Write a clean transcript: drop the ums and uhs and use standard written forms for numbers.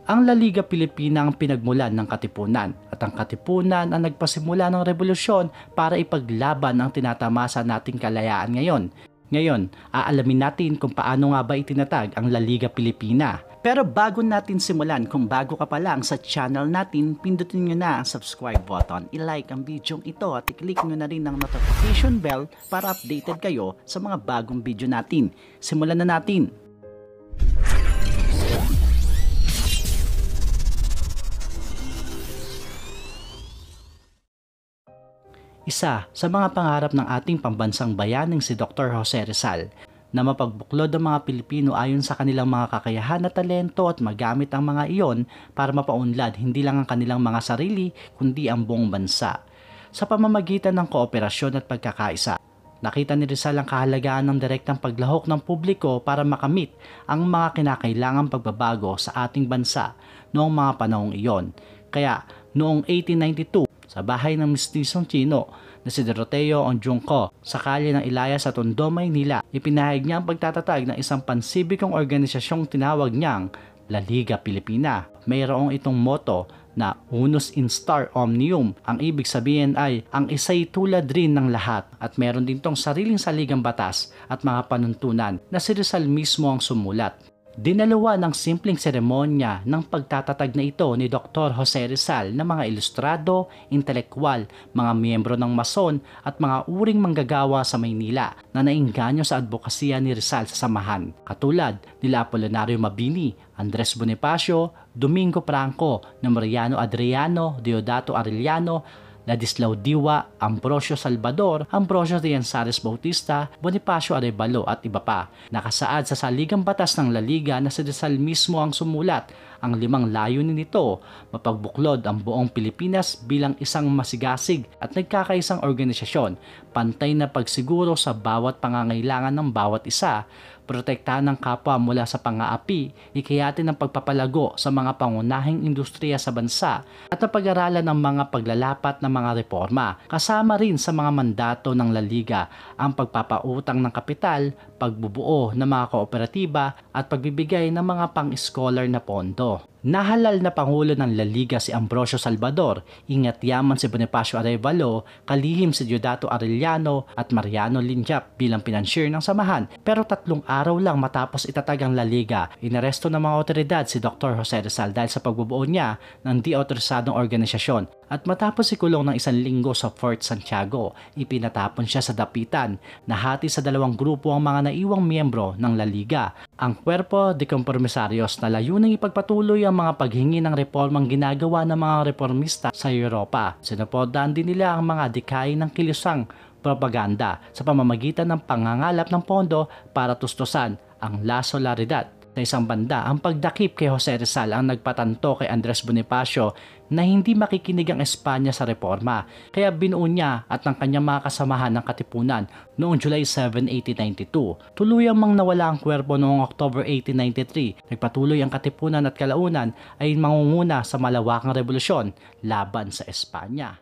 Ang La Liga Pilipina ang pinagmulan ng katipunan at ang katipunan ang nagpasimula ng revolusyon para ipaglaban ang tinatamasa nating kalayaan ngayon. Ngayon, aalamin natin kung paano nga ba itinatag ang La Liga Pilipina. Pero bago natin simulan, kung bago ka pa lang sa channel natin, pindutin nyo na ang subscribe button, i-like ang video ito at i-click nyo na rin ang notification bell para updated kayo sa mga bagong video natin. Simulan na natin! Isa sa mga pangarap ng ating pambansang bayaning si Dr. Jose Rizal na mapagbuklod ang mga Pilipino ayon sa kanilang mga kakayahan at talento at magamit ang mga iyon para mapaunlad hindi lang ang kanilang mga sarili kundi ang buong bansa. Sa pamamagitan ng kooperasyon at pagkakaisa, nakita ni Rizal ang kahalagaan ng direktang paglahok ng publiko para makamit ang mga kinakailangang pagbabago sa ating bansa noong mga panahong iyon. Kaya noong 1892, sa bahay ng mistisong Chino na si Doroteo Onjungco sa kalye ng Ilaya sa Tondo, Maynila, ipinahayag niya ang pagtatatag ng isang pansibikong organisasyong tinawag niyang La Liga Pilipina. Mayroong itong motto na Unus Instar Omnium. Ang ibig sabihin ay ang isa'y tulad rin ng lahat, at meron din tong sariling saligang batas at mga panuntunan na si Rizal mismo ang sumulat. Dinalawa ng simpleng seremonya ng pagtatatag na ito ni Dr. Jose Rizal ng mga ilustrado, intelekwal, mga miyembro ng Mason at mga uring manggagawa sa Maynila na naingganyo sa advokasya ni Rizal sa samahan, katulad nila Apolinario Mabini, Andres Bonifacio, Domingo Franco, Mariano Adriano, Deodato Arellano, Ladislao Diwa, Ambrosio Salvador, Ambrosio Rianzares Bautista, Bonifacio Arevalo at iba pa. Nakasaad sa saligang batas ng La Liga na si Rizal mismo ang sumulat. Ang 5 layunin nito, mapagbuklod ang buong Pilipinas bilang isang masigasig at nagkakaisang organisasyon, pantay na pagsiguro sa bawat pangangailangan ng bawat isa, protektahan ng kapwa mula sa pang-aapi, hikayatin ng pagpapalago sa mga pangunahing industriya sa bansa at ang pag-aralan ng mga paglalapat ng mga reforma. Kasama rin sa mga mandato ng La Liga ang pagpapautang ng kapital, pagbubuo ng mga kooperatiba at pagbibigay ng mga pang-scholar na pondo. Nahalal na Pangulo ng La Liga si Ambrosio Salvador, ingat yaman si Bonifacio Arevalo, kalihim si Deodato Arellano at Mariano Linjap bilang pinansyir ng samahan. Pero 3 araw lang matapos itatag ang La Liga, inaresto ng mga otoridad si Dr. Jose Rizal dahil sa pagbubuo niya ng di-autorisadong organisasyon. At matapos ikulong ng 1 linggo sa Fort Santiago, ipinatapon siya sa dapitan. Nahati sa 2 grupo ang mga naiwang miyembro ng La Liga. Ang Cuerpo de Compromisarios na layuning ipagpatuloy ang mga paghingi ng reformang ginagawa ng mga reformista sa Europa. Sinuportahan din nila ang mga adikain ng kilusang propaganda sa pamamagitan ng pangangalap ng pondo para tustusan ang La Solidaridad. Sa isang banda, ang pagdakip kay Jose Rizal ang nagpatanto kay Andres Bonifacio na hindi makikinig ang Espanya sa reforma. Kaya binuo niya at ng kanyang mga kasamahan ng katipunan noong July 7, 1892. Tuluyang mang nawala ang Cuerpo noong October 1893. Nagpatuloy ang katipunan at kalaunan ay mangunguna sa malawakang revolusyon laban sa Espanya.